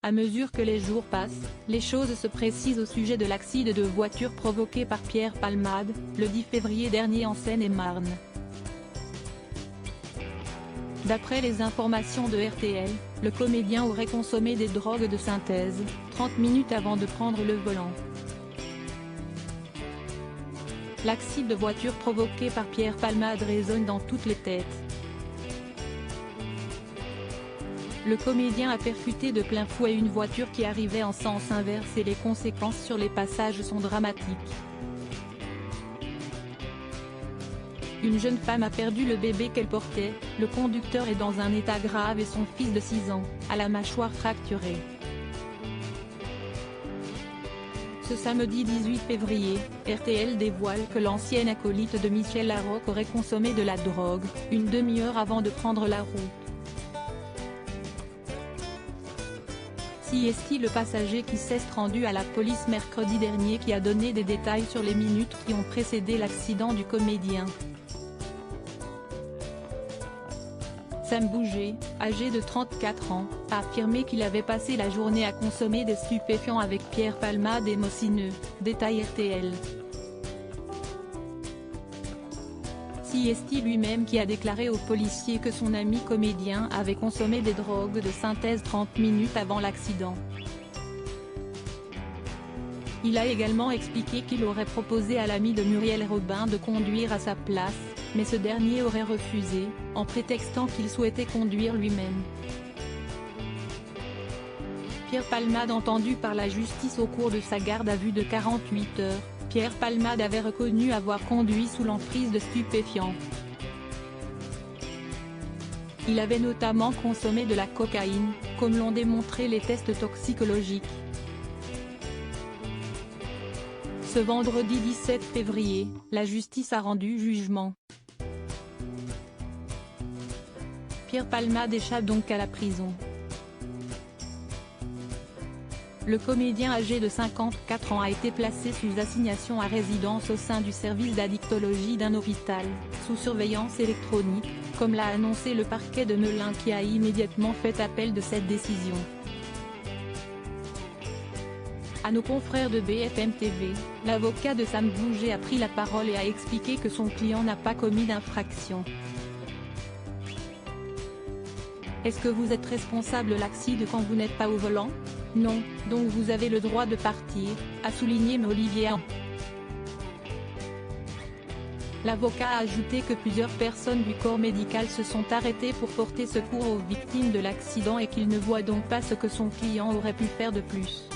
À mesure que les jours passent, les choses se précisent au sujet de l'accident de voiture provoqué par Pierre Palmade, le 10 février dernier en Seine-et-Marne. D'après les informations de RTL, le comédien aurait consommé des drogues de synthèse, 30 minutes avant de prendre le volant. L'accident de voiture provoqué par Pierre Palmade résonne dans toutes les têtes. Le comédien a percuté de plein fouet une voiture qui arrivait en sens inverse et les conséquences sur les passages sont dramatiques. Une jeune femme a perdu le bébé qu'elle portait, le conducteur est dans un état grave et son fils de 6 ans, a la mâchoire fracturée. Ce samedi 18 février, RTL dévoile que l'ancienne acolyte de Michel Larocque aurait consommé de la drogue, une demi-heure avant de prendre la route. C'est le passager qui s'est rendu à la police mercredi dernier qui a donné des détails sur les minutes qui ont précédé l'accident du comédien. Sam Bouger, âgé de 34 ans, a affirmé qu'il avait passé la journée à consommer des stupéfiants avec Pierre Palmade et Mosineux, détaille RTL. C'est lui-même qui a déclaré aux policiers que son ami comédien avait consommé des drogues de synthèse 30 minutes avant l'accident. Il a également expliqué qu'il aurait proposé à l'ami de Muriel Robin de conduire à sa place, mais ce dernier aurait refusé, en prétextant qu'il souhaitait conduire lui-même. Pierre Palmade entendu par la justice au cours de sa garde à vue de 48 heures. Pierre Palmade avait reconnu avoir conduit sous l'emprise de stupéfiants. Il avait notamment consommé de la cocaïne, comme l'ont démontré les tests toxicologiques. Ce vendredi 17 février, la justice a rendu jugement. Pierre Palmade échappe donc à la prison. Le comédien âgé de 54 ans a été placé sous assignation à résidence au sein du service d'addictologie d'un hôpital, sous surveillance électronique, comme l'a annoncé le parquet de Melun qui a immédiatement fait appel de cette décision. À nos confrères de BFM TV, l'avocat de Sam Bouger a pris la parole et a expliqué que son client n'a pas commis d'infraction. Est-ce que vous êtes responsable de l'accident quand vous n'êtes pas au volant? Non, donc vous avez le droit de partir, a souligné Olivier. L'avocat a ajouté que plusieurs personnes du corps médical se sont arrêtées pour porter secours aux victimes de l'accident et qu'il ne voit donc pas ce que son client aurait pu faire de plus.